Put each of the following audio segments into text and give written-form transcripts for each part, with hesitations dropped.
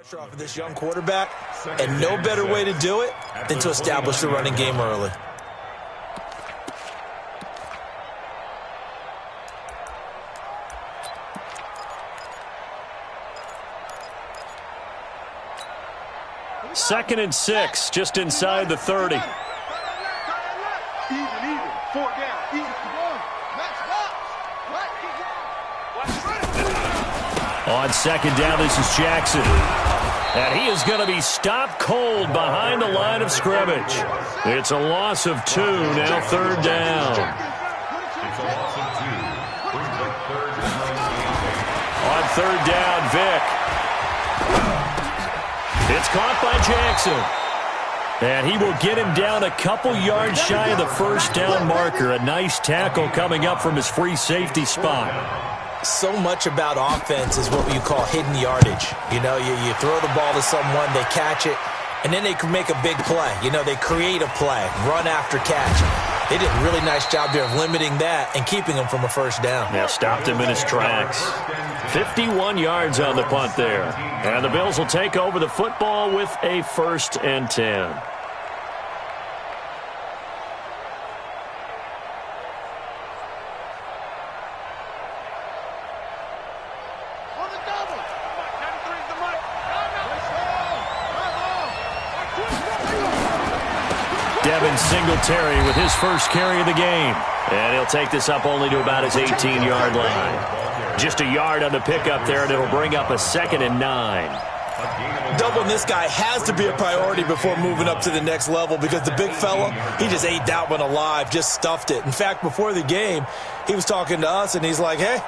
Pressure off of this young quarterback, and no better way to do it than to establish the running game early. Second and 6, just inside the 30. Even, 4 down, even. On second down, this is Jackson. And he is going to be stopped cold behind the line of scrimmage. It's a loss of 2, now third down. On third down, Vick. It's caught by Jackson. And he will get him down a couple yards shy of the first down marker. A nice tackle coming up from his free safety spot. So much about offense is what you call hidden yardage. You know, you throw the ball to someone, they catch it, and then they can make a big play. You know, they create a play, run after catch. They did a really nice job there of limiting that and keeping him from a first down. Yeah, stopped him in his tracks. 51 yards on the punt there. And the Bills will take over the football with a 1st and 10. Singletary with his first carry of the game. And he'll take this up only to about his 18-yard line. Just a yard on the pickup there, and it'll bring up a 2nd and 9. Doubling this guy has to be a priority before moving up to the next level because the big fella, he just ate that one alive, just stuffed it. In fact, before the game, he was talking to us, and he's like, hey,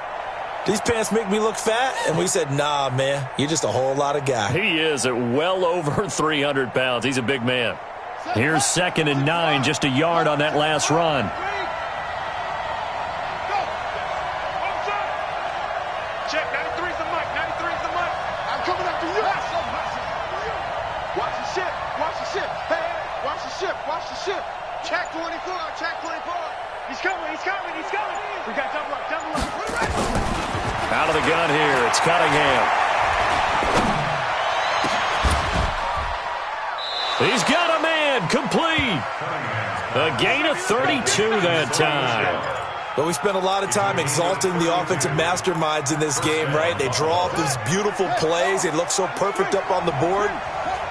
these pants make me look fat? And we said, nah, man, you're just a whole lot of guy. He is at well over 300 pounds. He's a big man. Here's 2nd and 9, just a yard on that last run. Check, 93's the mic, 93's the mic. I'm coming after you. Watch the ship, watch the ship. Hey, watch the ship, watch the ship. Check 24, check 24. He's coming, he's coming, he's coming. We got double up, double up. Out of the gun here, it's Cunningham. He's got a man, complete. A gain of 32 that time. But we spent a lot of time exalting the offensive masterminds in this game, right? They draw up these beautiful plays. They look so perfect up on the board.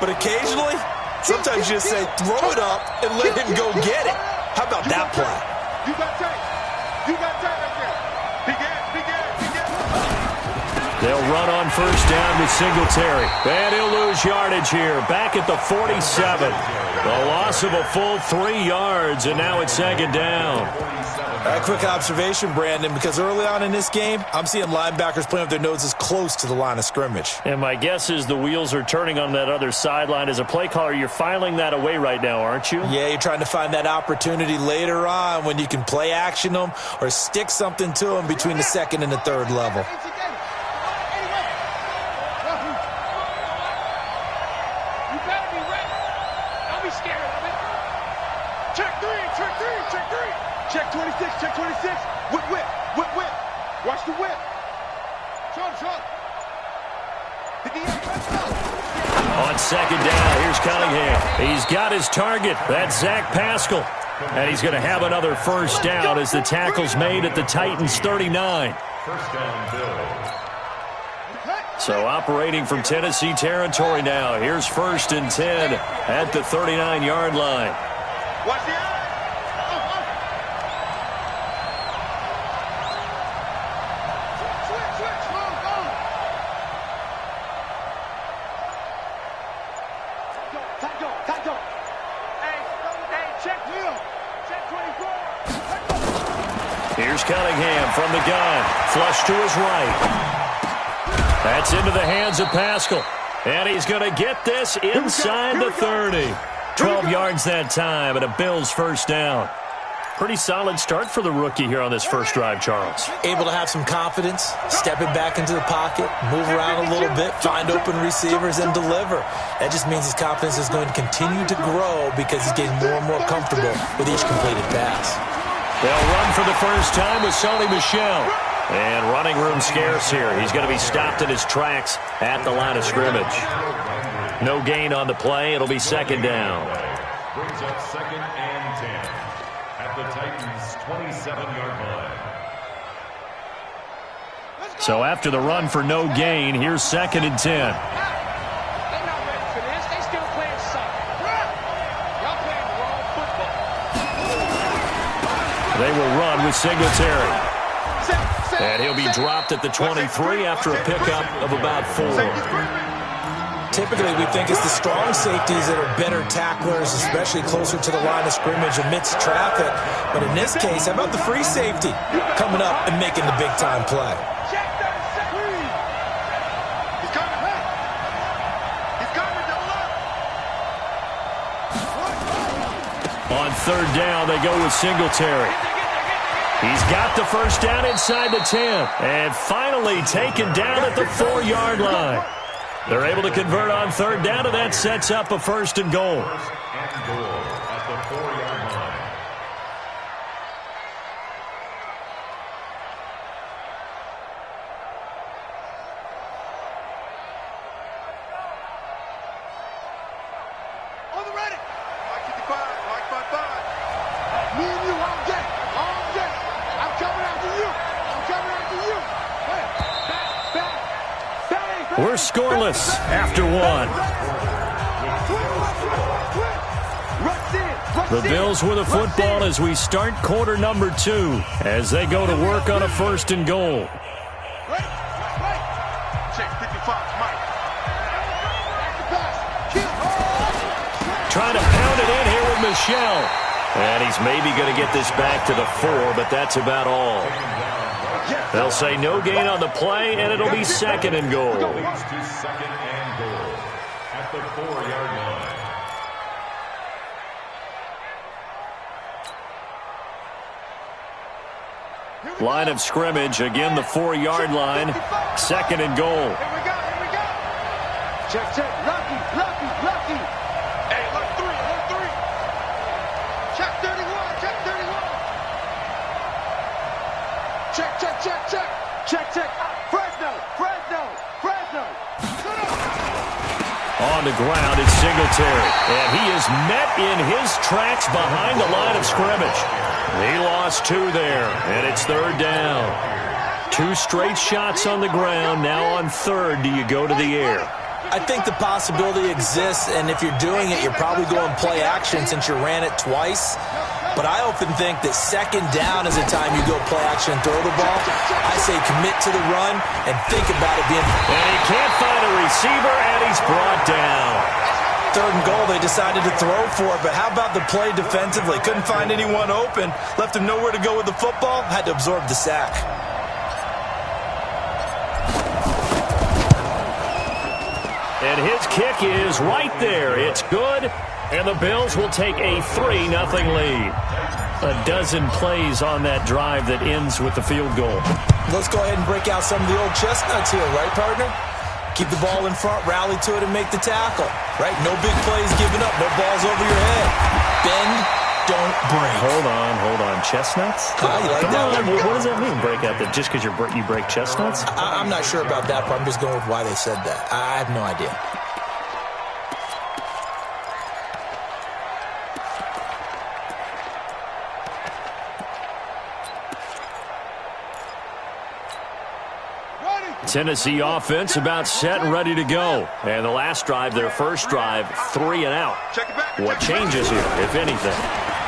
But occasionally, sometimes you just say, throw it up and let him go get it. How about that play? You got tight. You got tight right there. Big ass, big ass, big ass. They'll run on first down with Singletary. And he'll lose yardage here. Back at the 47. The loss of a full 3 yards, and now it's 2nd down. A quick observation, Brandon, because early on in this game, I'm seeing linebackers playing with their noses close to the line of scrimmage. And my guess is the wheels are turning on that other sideline. As a play caller, you're filing that away right now, aren't you? Yeah, you're trying to find that opportunity later on when you can play action them or stick something to them between the 2nd and the 3rd level. Check 26, check 26. Whip, whip, whip, whip. Watch the whip. Shot. On 2nd down, here's Cunningham. He's got his target. That's Zach Pascal. And he's going to have another first down as the tackle's made at the Titans' 39. First down, Bills. So operating from Tennessee territory now. Here's 1st and 10 at the 39-yard line. Watch the eye. Here's Cunningham from the gun. Flush to his right. That's into the hands of Pascal. And he's going to get this inside the 30. 12 yards that time and a Bills first down. Pretty solid start for the rookie here on this first drive, Charles. Able to have some confidence, stepping back into the pocket, move around a little bit, find open receivers, and deliver. That just means his confidence is going to continue to grow because he's getting more and more comfortable with each completed pass. They'll run for the first time with Sonny Michel. And running room scarce here. He's going to be stopped in his tracks at the line of scrimmage. No gain on the play. It'll be second down. Brings up second and 10 at the Titans' 27-yard line. So after the run for no gain, here's second and 10. They're not ready for this. They still playing soccer. Y'all playing the wrong football. They will run with Singletary. And he'll be dropped at the 23 after a pickup of about 4. Typically, we think it's the strong safeties that are better tacklers, especially closer to the line of scrimmage amidst traffic. But in this case, how about the free safety coming up and making the big-time play? He's coming. He's coming. Double up. On third down, they go with Singletary. He's got the first down inside the 10. And finally taken down at the 4-yard line. They're able to convert on third down, and that sets up a first and goal. First and goal at the 4-yard line. On the ready. Mike 55. Mike 55. Me and you all day. All day. I'm coming after you. I'm coming after you. Hey, back. We're scoreless after one. The Bills with the football as we start quarter number 2 as they go to work on a first and goal. Check 55, Mike. Trying to pound it in here with Michelle. And he's maybe going to get this back to the 4, but that's about all. They'll say no gain on the play, and it'll be second and goal. Leads to second and goal at the 4-yard line. Line of scrimmage, again the 4-yard line. Second and goal. Here we go. Check. Lucky. Hey, look 3. Check 31. Check. Fresno. On the ground is Singletary. And he is met in his tracks behind the line of scrimmage. He lost 2 there, and it's third down. 2 straight shots on the ground. Now on third, do you go to the air? I think the possibility exists, and if you're doing it, you're probably going play action since you ran it twice. But I often think that second down is the time you go play action and throw the ball. I say commit to the run and think about it being... And he can't find a receiver, and he's brought down. Third and goal, they decided to throw for it, but how about the play defensively? Couldn't find anyone open, left him nowhere to go with the football, had to absorb the sack. And his kick is right there. It's good, and the Bills will take a 3-0 lead. A dozen plays on that drive that ends with the field goal. Let's go ahead and break out some of the old chestnuts here, right, partner? Keep the ball in front, rally to it, and make the tackle, right? No big plays given up, no balls over your head. Bend, don't break. Hold on. Chestnuts? You like that one? What does that mean, break out? Just because you break chestnuts? I'm not sure about that, but I'm just going with why they said that. I have no idea. Tennessee offense about set and ready to go. And the last drive, their first drive, 3 and out. What changes here, if anything?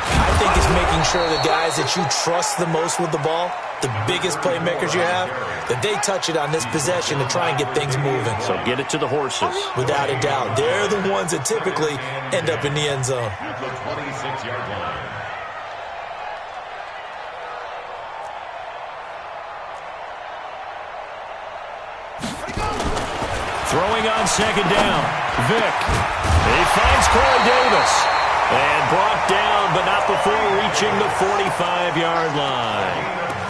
I think it's making sure the guys that you trust the most with the ball, the biggest playmakers you have, that they touch it on this possession to try and get things moving. So get it to the horses. Without a doubt. They're the ones that typically end up in the end zone. At the 26-yard line. Throwing on second down. Vick. He finds Corey Davis. And brought down, but not before reaching the 45-yard line.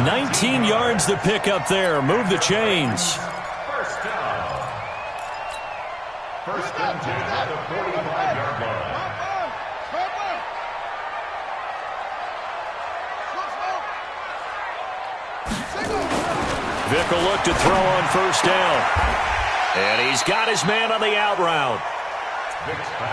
19 yards to pick up there. Move the chains. First down. First and 10 at the 45-yard line. Vick will look to throw on first down. And he's got his man on the out route.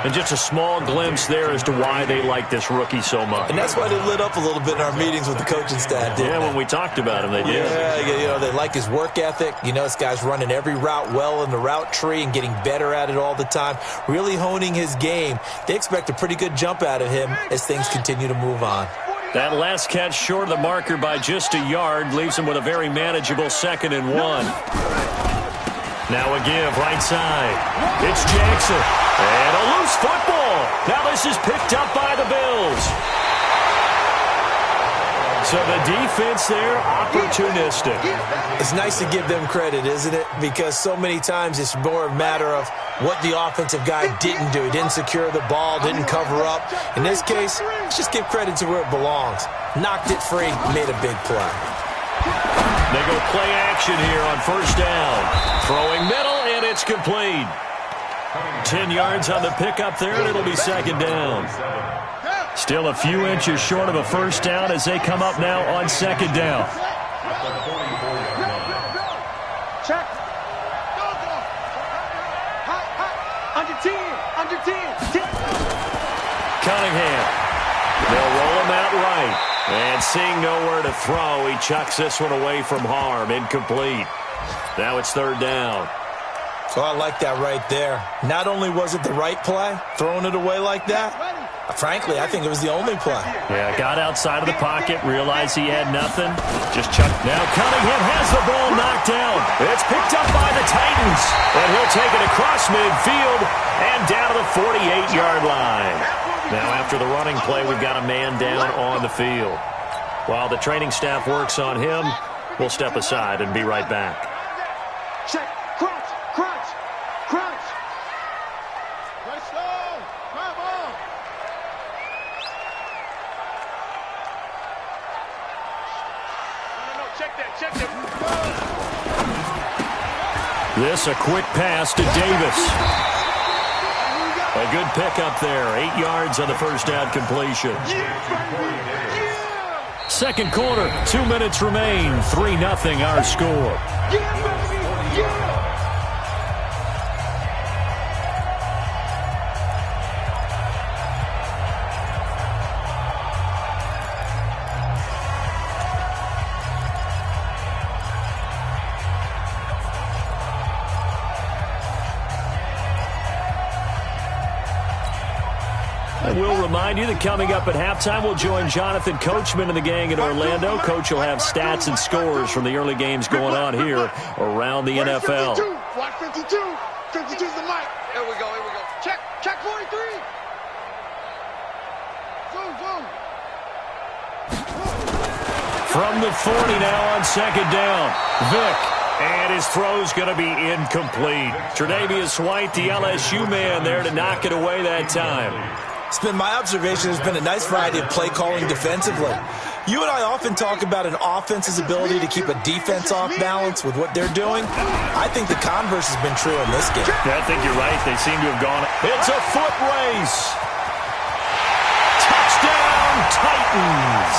And just a small glimpse there as to why they like this rookie so much. And that's why they lit up a little bit in our meetings with the coaching staff, didn't they? When we talked about him, they did. Yeah, they like his work ethic. This guy's running every route well in the route tree and getting better at it all the time, really honing his game. They expect a pretty good jump out of him as things continue to move on. That last catch short of the marker by just a yard leaves him with a very manageable 2nd and 1. Now a give, right side. It's Jackson. And a loose football. Now this is picked up by the Bills. So the defense there, opportunistic. It's nice to give them credit, isn't it? Because so many times it's more a matter of what the offensive guy didn't do. He didn't secure the ball, didn't cover up. In this case, let's just give credit to where it belongs. Knocked it free, made a big play. They go play action here on first down. Throwing middle, and it's complete. 10 yards on the pickup there, and it'll be 2nd down. Still a few inches short of a first down as they come up now on 2nd down. Check. Under 10. Under 10. Cunningham. They'll roll him out right. And seeing nowhere to throw, he chucks this one away from harm. Incomplete. Now it's 3rd down. So I like that right there. Not only was it the right play, throwing it away like that, frankly, I think it was the only play. Yeah, got outside of the pocket, realized he had nothing. Just chucked. Now Cunningham has the ball knocked down. It's picked up by the Titans. And he'll take it across midfield and down to the 48-yard line. Now after the running play, we've got a man down on the field. While the training staff works on him, we'll step aside and be right back. Check. Crunch. Crunch. Crunch. Let's go. Come on. No. Check that. Check that. This a quick pass to Davis. A good pickup there. 8 yards on the first down completion. Second quarter, 2 minutes remain. 3-0 our score. We'll remind you that coming up at halftime, we'll join Jonathan Coachman and the gang in Orlando. Coach will have stats and scores from the early games going on here around the NFL. 52. Watch 52. 52's the mic. Here we go. Check 43. Zoom. From the 40 now on 2nd down. Vick. And his throw's going to be incomplete. Tre'Davious White, the LSU man there to knock it away that time. It's been my observation there's been a nice variety of play calling defensively. You and I often talk about an offense's ability to keep a defense off balance with what they're doing. I think the converse has been true in this game. Yeah, I think you're right. They seem to have gone. It's a foot race. Touchdown, Titans.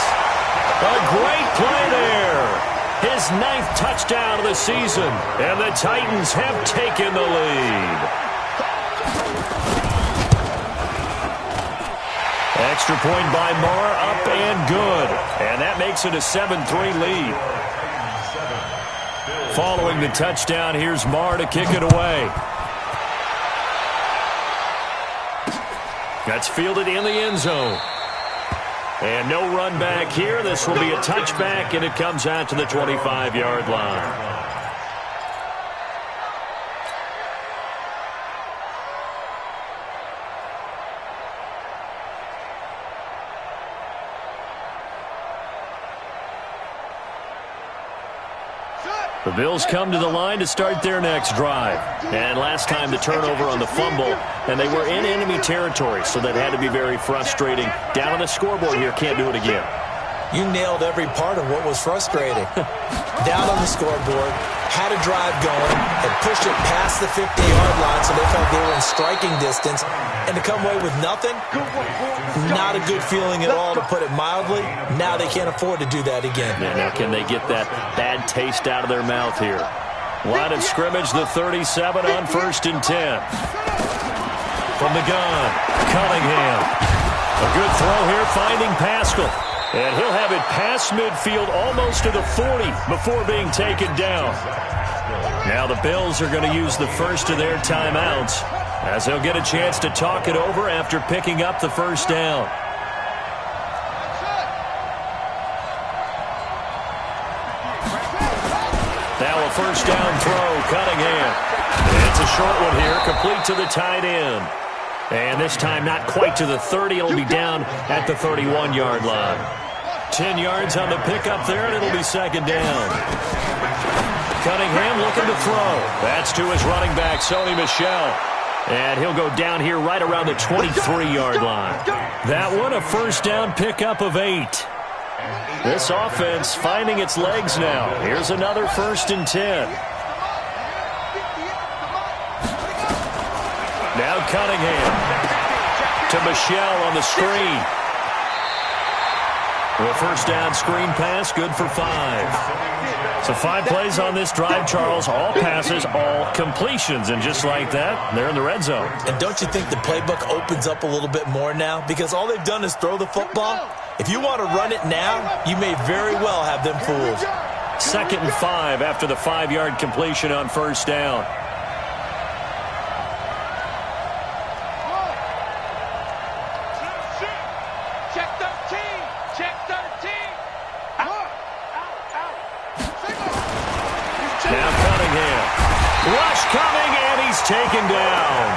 A great play there. His 9th touchdown of the season. And the Titans have taken the lead. Extra point by Marr, up and good. And that makes it a 7-3 lead. Following the touchdown, here's Marr to kick it away. That's fielded in the end zone. And no run back here. This will be a touchback, and it comes out to the 25-yard line. The Bills come to the line to start their next drive. And last time the turnover on the fumble, and they were in enemy territory, so that had to be very frustrating. Down on the scoreboard here, can't do it again. You nailed every part of what was frustrating. Down on the scoreboard, had a drive going, had pushed it past the 50-yard line so they felt they were in striking distance, and to come away with nothing, not a good feeling at all, to put it mildly. Now they can't afford to do that again. Yeah, now can they get that bad taste out of their mouth here? Line of scrimmage, the 37 on 1st and 10. From the gun, Cunningham. A good throw here, finding Pascal. And he'll have it past midfield almost to the 40 before being taken down. Now the Bills are going to use the first of their timeouts as they'll get a chance to talk it over after picking up the first down. Now a first down throw, Cunningham. It's a short one here, complete to the tight end. And this time not quite to the 30. It'll be down at the 31-yard line. 10 yards on the pickup there, and it'll be second down. Cunningham looking to throw. That's to his running back, Sony Michel. And he'll go down here right around the 23-yard line. That one, a first down pickup of 8. This offense finding its legs now. Here's another 1st and 10. Now Cunningham to Michel on the screen. The first down screen pass, good for 5. So 5 plays on this drive, Charles. All passes, all completions. And just like that, they're in the red zone. And don't you think the playbook opens up a little bit more now? Because all they've done is throw the football. If you want to run it now, you may very well have them fooled. 2nd and 5 after the 5-yard completion on first down. Coming, and he's taken down.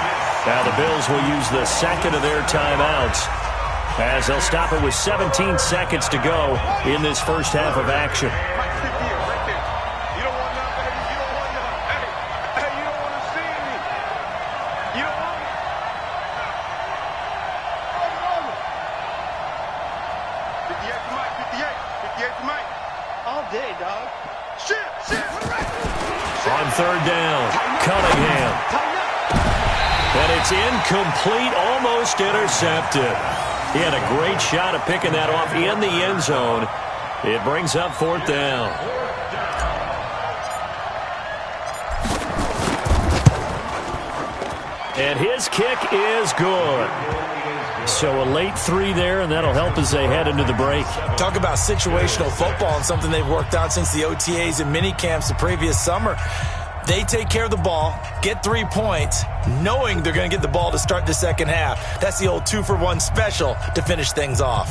Now the Bills will use the second of their timeouts as they'll stop it with 17 seconds to go in this first half of action. You don't want none, baby. You don't want none. Hey, you don't want to see me. You don't want me. 58 to Mike. 58 to Mike. All day, dog. Shit. On third down, Cunningham. And it's incomplete, almost intercepted. He had a great shot at picking that off in the end zone. It brings up 4th down. And his kick is good. So a late 3 there, and that'll help as they head into the break. Talk about situational football and something they've worked out since the OTAs and mini camps the previous summer. They take care of the ball, get 3 points, knowing they're going to get the ball to start the second half. That's the old 2-for-1 special to finish things off.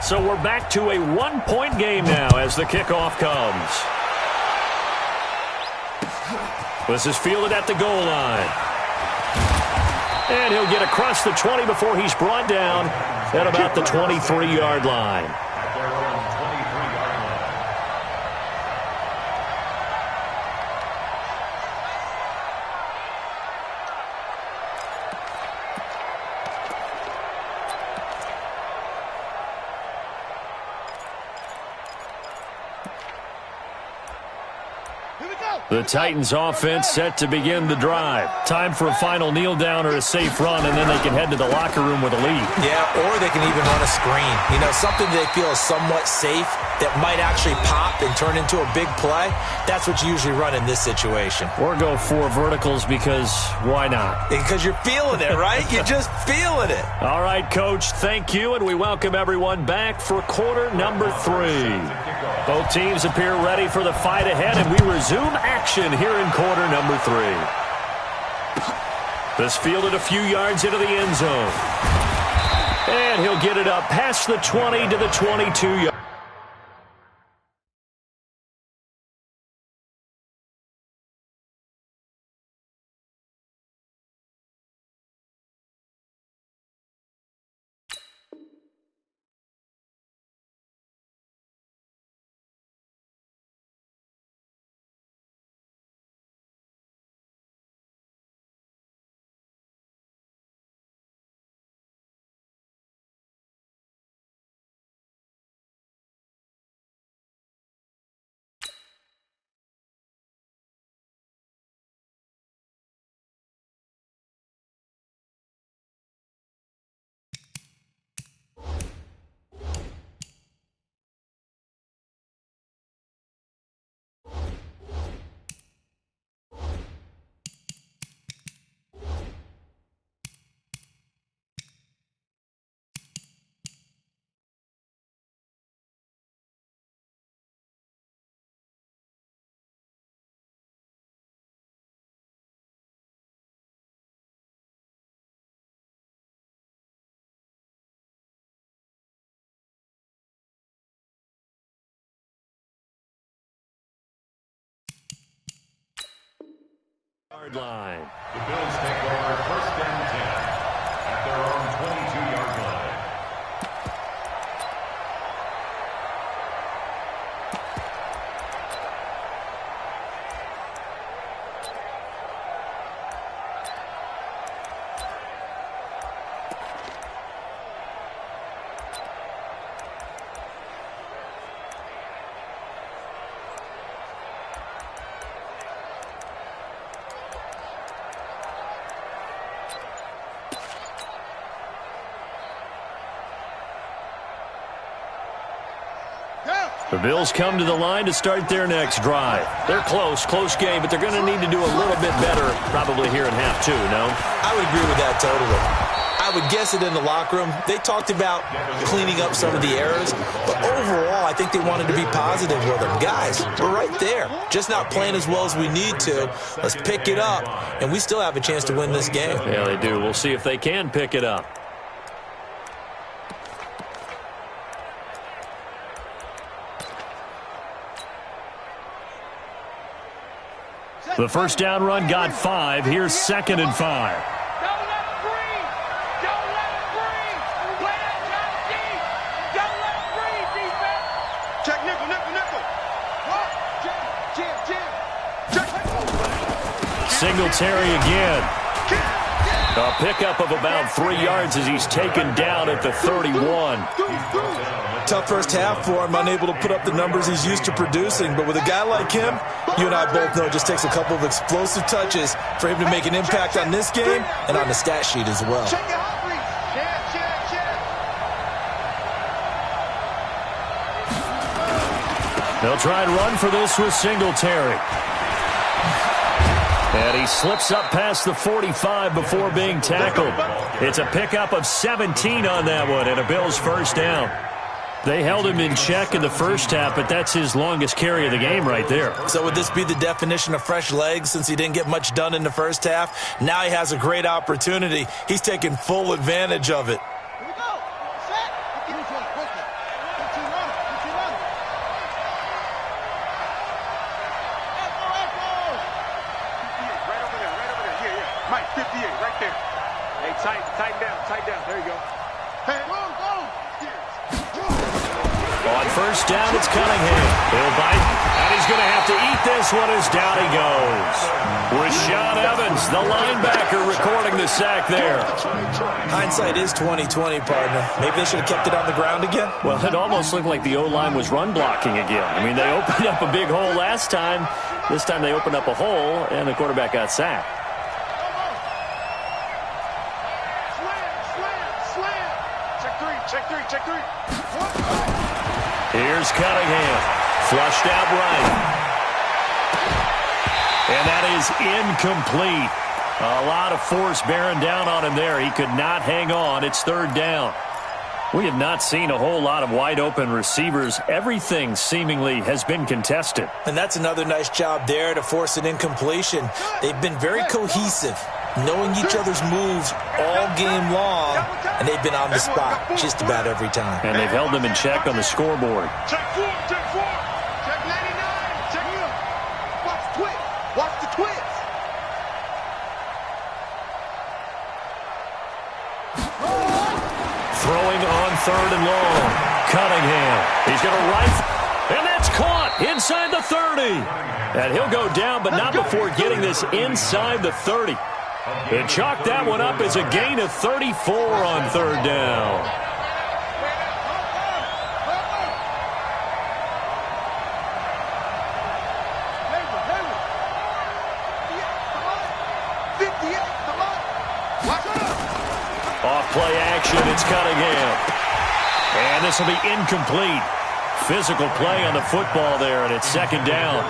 So we're back to a 1-point game now as the kickoff comes. This is fielded at the goal line. And he'll get across the 20 before he's brought down at about the 23-yard line. The Titans offense set to begin the drive. Time for a final kneel down or a safe run, and then they can head to the locker room with a lead. Yeah, or they can even run a screen. You know, something they feel is somewhat safe that might actually pop and turn into a big play. That's what you usually run in this situation. Or go 4 verticals because why not? Because you're feeling it, right? You're just feeling it. All right, Coach, thank you, and we welcome everyone back for quarter number 3. Both teams appear ready for the fight ahead, and we resume action here in quarter number 3. This fielded a few yards into the end zone. And he'll get it up past the 20 to the 22-yard. line. The Bills take over 1st and 10 at their own 22-yard line. The Bills come to the line to start their next drive. They're close game, but they're going to need to do a little bit better probably here in half two, no? I would agree with that totally. I would guess it in the locker room. They talked about cleaning up some of the errors, but overall, I think they wanted to be positive with them. Guys, we're right there. Just not playing as well as we need to. Let's pick it up, and we still have a chance to win this game. Yeah, they do. We'll see if they can pick it up. The first down run got 5. Here's 2nd and 5. Don't let it breathe. Don't let it breathe. Play that shot deep. Don't let it breathe, defense. Check nickel. What? Jim. Singletary again. A pickup of about 3 yards as he's taken down at the 31. Tough first half for him, unable to put up the numbers he's used to producing. But with a guy like him, you and I both know it just takes a couple of explosive touches for him to make an impact on this game and on the stat sheet as well. Check your heart rate. Check. They'll try and run for this with Singletary. And he slips up past the 45 before being tackled. It's a pickup of 17 on that one and a Bills first down. They held him in check in the first half, but that's his longest carry of the game right there. So would this be the definition of fresh legs since he didn't get much done in the first half? Now he has a great opportunity. He's taking full advantage of it. Here we go. Set. Get this one quickly. Get you running. Echo. Right over there. Yeah. Mike, 58, right there. Hey, tighten down. There you go. Hey, go. On first down, it's Cunningham. He'll bite, and he's going to have to eat this one as down he goes. Rashaan Evans, the linebacker, recording the sack there. Hindsight is 20/20, partner. Maybe they should have kept it on the ground again. Well, it almost looked like the O-line was run blocking again. I mean, they opened up a big hole last time. This time they opened up a hole, and the quarterback got sacked. Check three. Here's Cunningham. Flushed out right. And that is incomplete. A lot of force bearing down on him there. He could not hang on. It's 3rd down. We have not seen a whole lot of wide-open receivers. Everything seemingly has been contested. And that's another nice job there to force an incompletion. They've been very cohesive, knowing each other's moves all game long, and they've been on the spot just about every time. And they've held them in check on the scoreboard. Check 4. Check 99. Check him. Watch the twist. Throwing on 3rd and long. Cunningham. He's going to rifle. And that's caught inside the 30. And he'll go down, but not before getting this inside the 30. And chalk that one up as a gain of 34 on 3rd down. Off-play action, it's Cunningham. And this will be incomplete. Physical play on the football there, and it's 2nd down.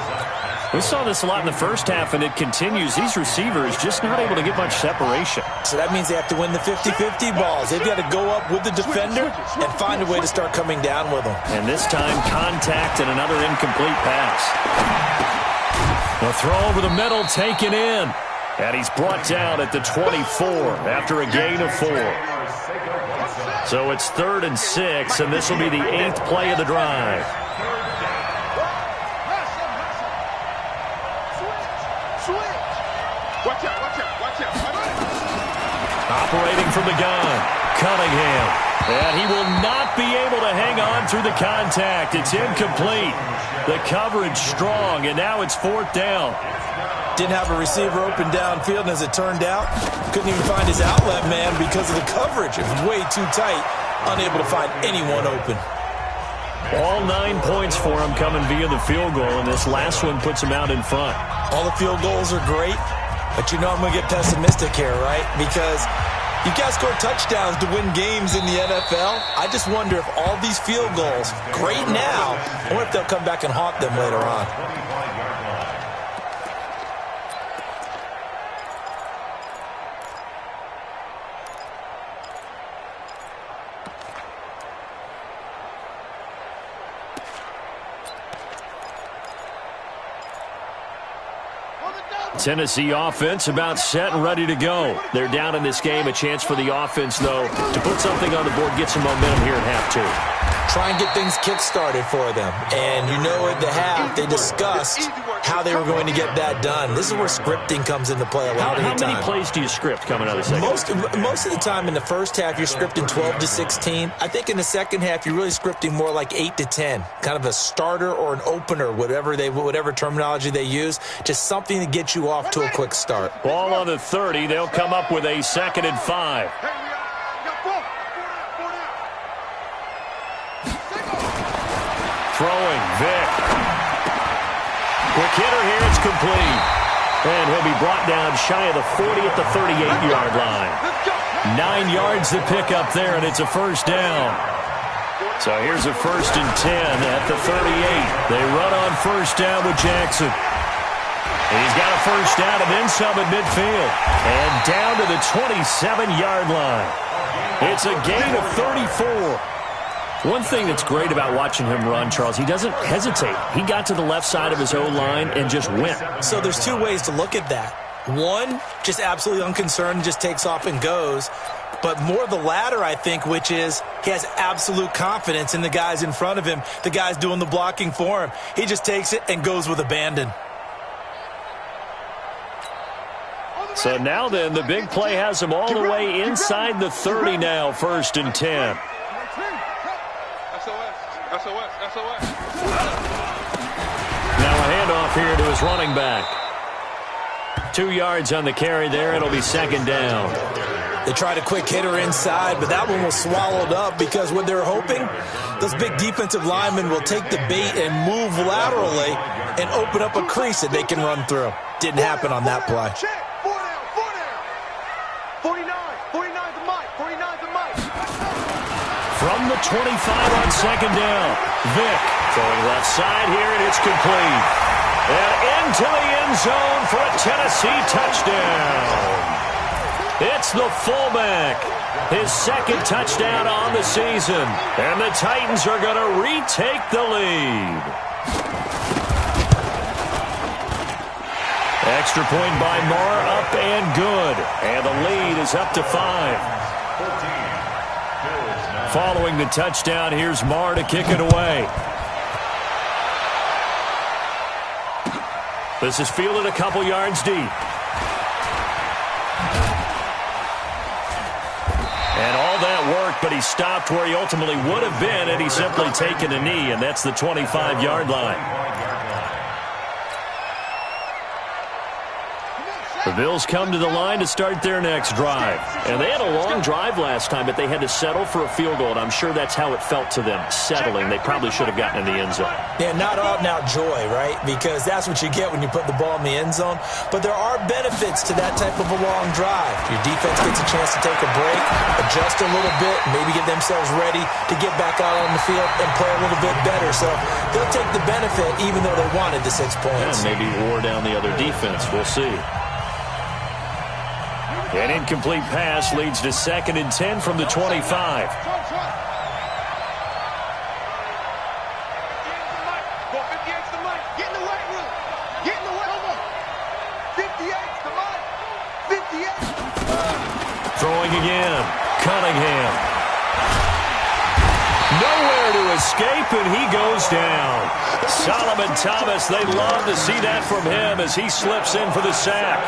We saw this a lot in the first half, and it continues. These receivers just not able to get much separation. So that means they have to win the 50-50 balls. They've got to go up with the defender and find a way to start coming down with them. And this time, contact and another incomplete pass. The throw over the middle, taken in. And he's brought down at the 24 after a gain of 4. So it's 3rd and 6, and this will be the 8th play of the drive. Switch. operating from the gun. Cunningham. And he will not be able to hang on through the contact. It's incomplete. The coverage strong, and now it's 4th down. Didn't have a receiver open downfield, and as it turned out, couldn't even find his outlet man because of the coverage. It was way too tight, unable to find anyone open. All 9 points for him coming via the field goal, and this last one puts him out in front. All the field goals are great, but you know I'm going to get pessimistic here, right? Because you got to score touchdowns to win games in the NFL. I just wonder if all these field goals, great now, I wonder if they'll come back and haunt them later on. Tennessee offense about set and ready to go. They're down in this game. A chance for the offense, though, to put something on the board, get some momentum here at half 2. Try and get things kick-started for them. And you know at the half, they discussed how they were going to get that done. This is where scripting comes into play a lot of the time. How many plays do you script coming out of the second? Most of the time in the first half, you're scripting 12 to 16. I think in the second half, you're really scripting more like 8 to 10. Kind of a starter or an opener, whatever terminology they use. Just something to get you off to a quick start. Ball on the 30. They'll come up with a 2nd and 5. Throwing, Vick. Quick hitter here, it's complete. And he'll be brought down shy of the 40 at the 38-yard line. 9 yards to pick up there, and it's a 1st down. So here's a 1st and 10 at the 38. They run on 1st down with Jackson. And he's got a 1st down and then some at midfield. And down to the 27-yard line. It's a gain of 34. One thing that's great about watching him run, Charles, he doesn't hesitate. He got to the left side of his O-line and just went. So there's 2 ways to look at that. One, just absolutely unconcerned, just takes off and goes. But more the latter, I think, which is he has absolute confidence in the guys in front of him, the guys doing the blocking for him. He just takes it and goes with abandon. So now then, the big play has him all the way inside the 30 now, 1st and 10. SOS. Now a handoff here to his running back. 2 yards on the carry there. It'll be 2nd down. They tried a quick hitter inside, but that one was swallowed up because what they're hoping, those big defensive linemen will take the bait and move laterally and open up a crease that they can run through. Didn't happen on that play. 49's the mic. From the 25 on 2nd down. Vick throwing left side here, and it's complete. And into the end zone for a Tennessee touchdown. It's the fullback. His 2nd touchdown on the season. And the Titans are going to retake the lead. Extra point by Marr, up and good. And the lead is up to 5. Following the touchdown, here's Marr to kick it away. This is fielded a couple yards deep. And all that worked, but he stopped where he ultimately would have been had he simply taken a knee, and that's the 25-yard line. The Bills come to the line to start their next drive. And they had a long drive last time, but they had to settle for a field goal, and I'm sure that's how it felt to them, settling. They probably should have gotten in the end zone. Yeah, not out-and-out joy, right? Because that's what you get when you put the ball in the end zone. But there are benefits to that type of a long drive. Your defense gets a chance to take a break, adjust a little bit, maybe get themselves ready to get back out on the field and play a little bit better. So they'll take the benefit even though they wanted the 6 points. And maybe wore down the other defense. We'll see. An incomplete pass leads to 2nd and 10 from the 25. Throwing again. Cunningham. Nowhere to escape, and he goes down. Solomon Thomas, they love to see that from him as he slips in for the sack.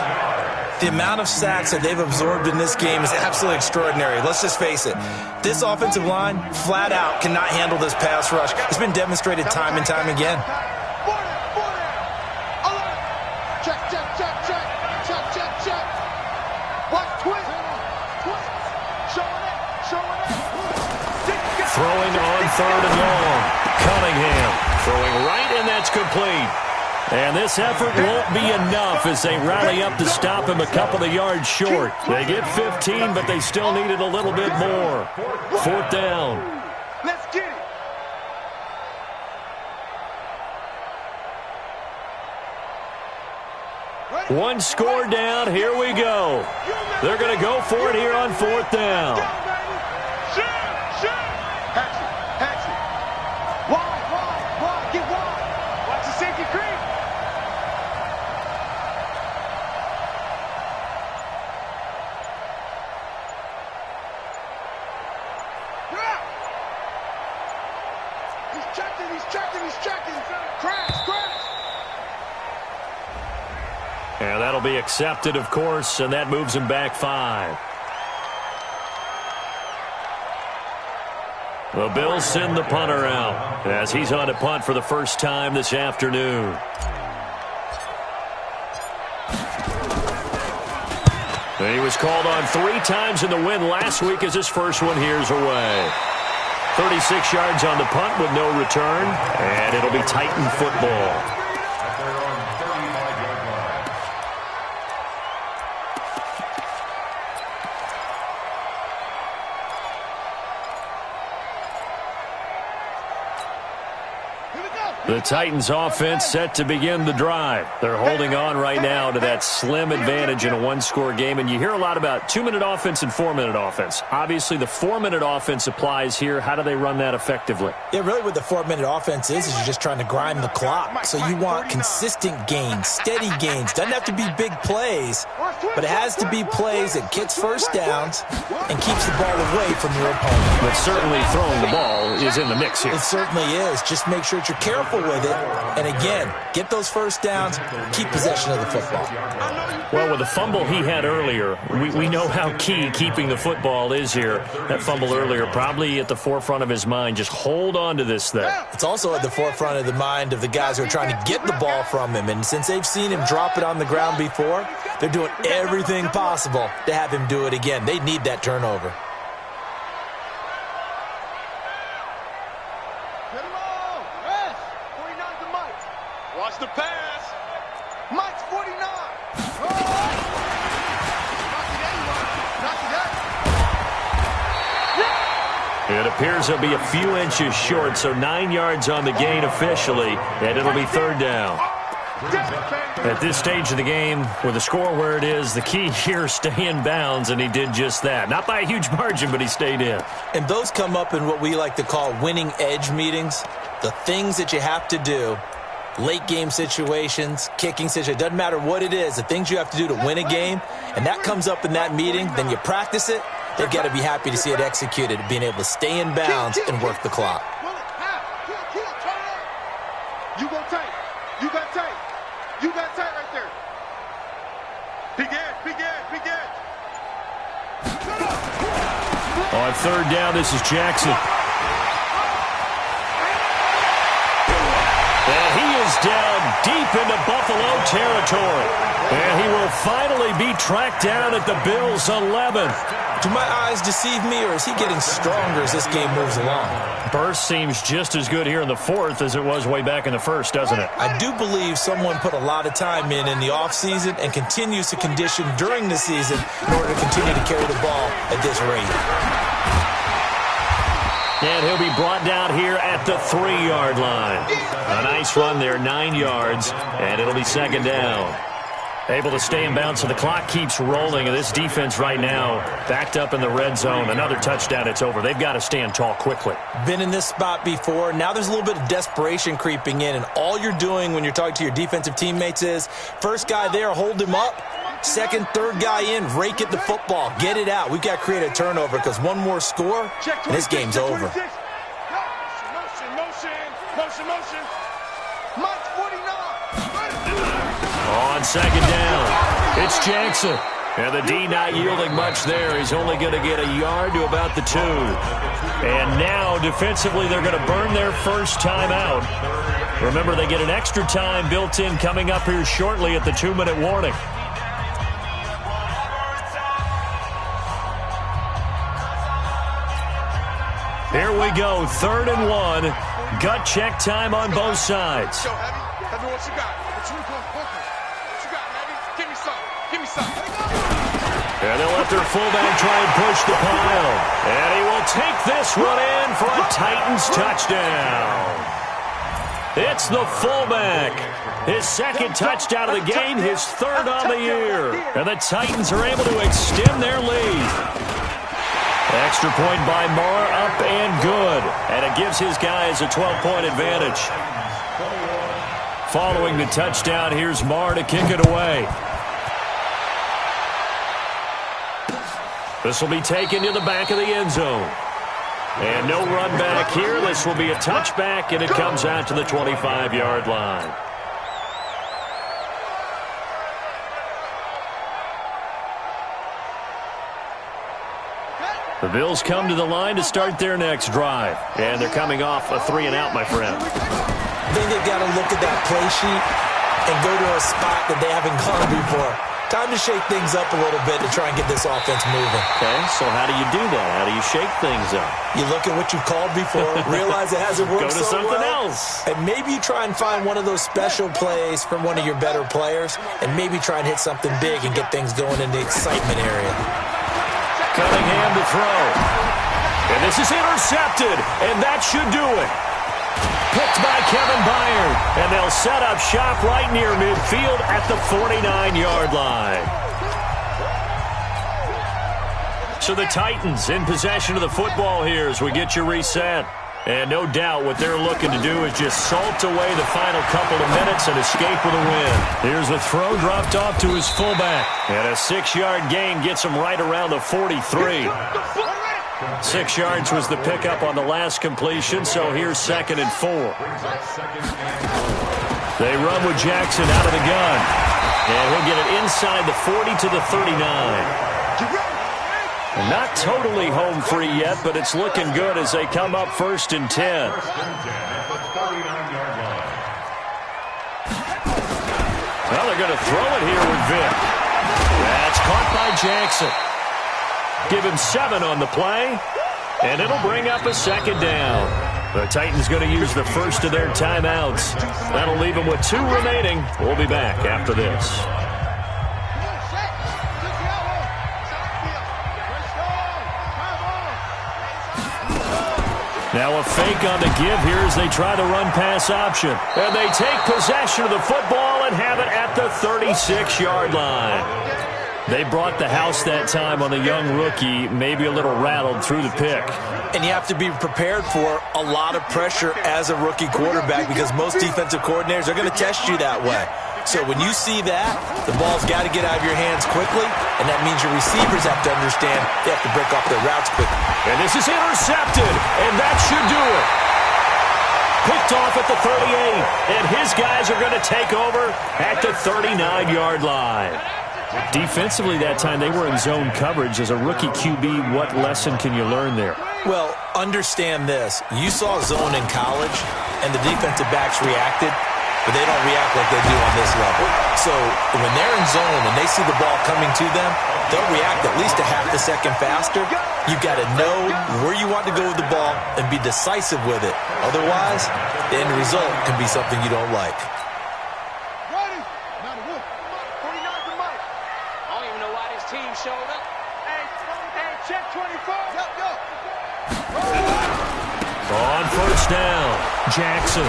The amount of sacks that they've absorbed in this game is absolutely extraordinary. Let's just face it. This offensive line, flat out, cannot handle this pass rush. It's been demonstrated time and time again. Throwing on 3rd and long. Cunningham throwing right, and that's complete. And this effort won't be enough as they rally up to stop him a couple of yards short. They get 15, but they still needed a little bit more. 4th down. Let's get it. One score down. Here we go. They're going to go for it here on 4th down. Wide, get wide. Watch the safety creep. He's checking. Crash. And that'll be accepted, of course, and that moves him back 5. The Bills send the punter out as he's on to punt for the first time this afternoon. And he was called on 3 times in the win last week as his first one here's away. 36 yards on the punt with no return, and it'll be Titan football. The Titans offense set to begin the drive. They're holding on right now to that slim advantage in a one-score game. And you hear a lot about 2-minute offense and 4-minute offense. Obviously, the 4-minute offense applies here. How do they run that effectively? Yeah, really what the 4-minute offense is you're just trying to grind the clock. So you want consistent gains, steady gains. Doesn't have to be big plays, but it has to be plays that gets first downs and keeps the ball away from your opponent. But certainly throwing the ball is in the mix here. It certainly is. Just make sure that you're careful with it. And again, get those first downs, keep possession of the football. Well, with the fumble he had earlier, we know how key keeping the football is here. That fumble earlier probably at the forefront of his mind. Just hold on to this thing. It's also at the forefront of the mind of the guys who are trying to get the ball from him. And since they've seen him drop it on the ground before, they're doing everything possible to have him do it again. They need that turnover. Watch the pass. Mike's 49. It appears he'll be a few inches short, so 9 yards on the gain officially, and it'll be 3rd down. At this stage of the game, with the score where it is, the key here is stay in bounds, and he did just that. Not by a huge margin, but he stayed in. And those come up in what we like to call winning edge meetings. The things that you have to do. Late game situations, kicking situations, doesn't matter what it is, the things you have to do to win a game, and that comes up in that meeting, then you practice it, they've got to be happy to see it executed, being able to stay in bounds and work the clock. You go tight. You got tight. You got tight right there. Big edge. On 3rd down, this is Jackson. And he is down deep into Buffalo territory. And he will finally be tracked down at the Bills' 11. Do my eyes deceive me, or is he getting stronger as this game moves along? Burst seems just as good here in the 4th as it was way back in the 1st, doesn't it? I do believe someone put a lot of time in the offseason and continues to condition during the season in order to continue to carry the ball at this rate. And he'll be brought down here at the 3-yard line. A nice run there, 9 yards, and it'll be 2nd down. Able to stay in bounds, so the clock keeps rolling, and this defense right now backed up in the red zone. Another touchdown, it's over. They've got to stand tall quickly. Been in this spot before. Now there's a little bit of desperation creeping in, and all you're doing when you're talking to your defensive teammates is, first guy there, hold him up. Second, third guy in, rake at the football. Get it out. We've got to create a turnover because one more score, and this game's over. Motion. Mike's 49. On 2nd down. It's Jackson. And the D not yielding much there. He's only going to get a yard to about the 2. And now, defensively, they're going to burn their first timeout. Remember, they get an extra time built in coming up here shortly at the 2-minute warning. Here we go, 3rd and 1. Gut check time on both sides. Show, Heavy. Heavy, what you got? What you got, Heavy? Give me some. Give me some. And they'll let their fullback try and push the pile. And he will take this one in for a Titans touchdown. It's the fullback. His second touchdown of the game, his 3rd on the year. And the Titans are able to extend their lead. Extra point by Marr, up and good. And it gives his guys a 12-point advantage. Following the touchdown, here's Marr to kick it away. This will be taken to the back of the end zone. And no run back here. This will be a touchback, and it comes out to the 25-yard line. The Bills come to the line to start their next drive. And they're coming off a 3-and-out, my friend. I think they've got to look at that play sheet and go to a spot that they haven't gone before. Time to shake things up a little bit to try and get this offense moving. Okay, so how do you do that? How do you shake things up? You look at what you called before, realize it hasn't worked Go to so something well, else. and maybe you try and find one of those special plays from one of your better players, and maybe try and hit something big and get things going in the excitement area. Cunningham to throw. And this is intercepted, and that should do it. Picked by Kevin Byard, and they'll set up shop right near midfield at the 49-yard line. So the Titans in possession of the football here as we get you reset. And no doubt what they're looking to do is just salt away the final couple of minutes and escape with a win. Here's the throw dropped off to his fullback. And a 6-yard gain gets him right around the 43. 6 yards was the pickup on the last completion, so here's 2nd and 4. They run with Jackson out of the gun. And he'll get it inside the 40 to the 39. Not totally home free yet, but it's looking good as they come up 1st and 10. Well, they're going to throw it here with Vick. That's caught by Jackson. Give him 7 on the play, and it'll bring up a 2nd down. The Titans going to use the first of their timeouts. That'll leave them with 2 remaining. We'll be back after this. Now a fake on the give here as they try the run-pass option. And they take possession of the football and have it at the 36-yard line. They brought the house that time on the young rookie, maybe a little rattled through the pick. And you have to be prepared for a lot of pressure as a rookie quarterback because most defensive coordinators are going to test you that way. So when you see that, the ball's got to get out of your hands quickly, and that means your receivers have to understand they have to break off their routes quickly. And this is intercepted, and that should do it. Picked off at the 38, and his guys are going to take over at the 39-yard line. Defensively that time, they were in zone coverage. As a rookie QB, what lesson can you learn there? Well, understand this. You saw zone in college, and the defensive backs reacted, but they don't react like they do on this level. So when they're in zone and they see the ball coming to them, they'll react at least a half a second faster. You've got to know where you want to go with the ball and be decisive with it. Otherwise, the end result can be something you don't like. On 1st down, Jackson.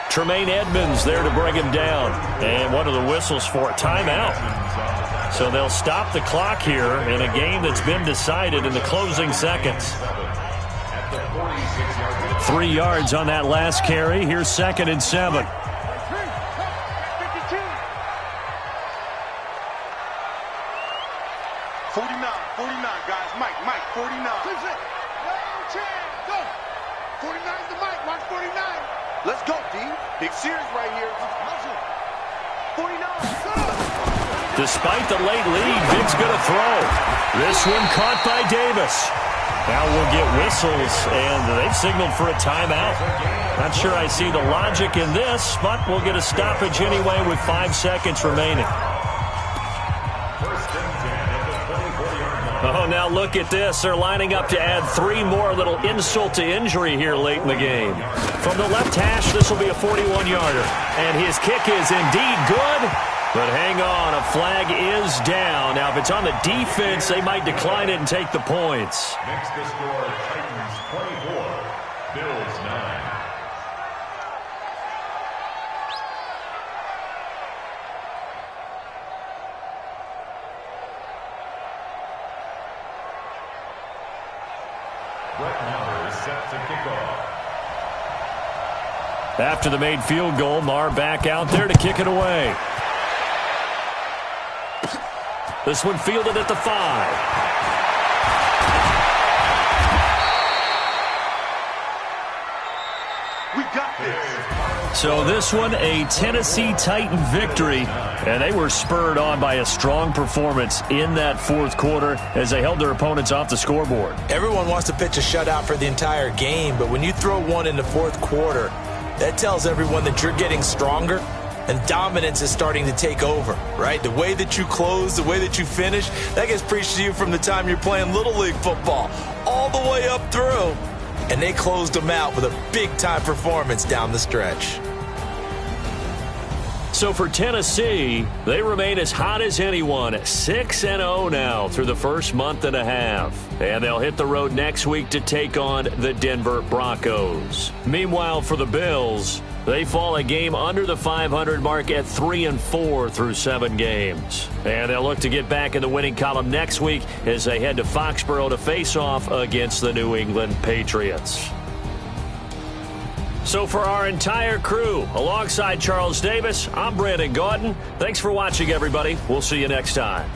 Tremaine Edmonds there to bring him down. And one of the whistles for a timeout. So they'll stop the clock here in a game that's been decided in the closing seconds. 3 yards on that last carry. Here's 2nd and 7. Let's go, D. Big series right here. Despite the late lead, Vic's going to throw. This one caught by Davis. Now we'll get whistles, and they've signaled for a timeout. Not sure I see the logic in this, but we'll get a stoppage anyway with 5 seconds remaining. Oh, now look at this. They're lining up to add 3 more, little insult to injury here late in the game. From the left hash, this will be a 41-yarder. And his kick is indeed good. But hang on, a flag is down. Now, if it's on the defense, they might decline it and take the points. Makes the score Titans 24, Bills 9. Brett Maher is set to kick off. After the made field goal, Maher back out there to kick it away. This one fielded at the 5. We got this. So this one, a Tennessee Titan victory, and they were spurred on by a strong performance in that fourth quarter as they held their opponents off the scoreboard. Everyone wants to pitch a shutout for the entire game, but when you throw one in the fourth quarter, that tells everyone that you're getting stronger. And dominance is starting to take over, right? The way that you close, the way that you finish, that gets preached to you from the time you're playing Little League football all the way up through. And they closed them out with a big-time performance down the stretch. So for Tennessee, they remain as hot as anyone, 6-0 now through the first month and a half. And they'll hit the road next week to take on the Denver Broncos. Meanwhile, for the Bills, they fall a game under the 500 mark at 3-4 through 7 games. And they'll look to get back in the winning column next week as they head to Foxborough to face off against the New England Patriots. So for our entire crew, alongside Charles Davis, I'm Brandon Gaudin. Thanks for watching, everybody. We'll see you next time.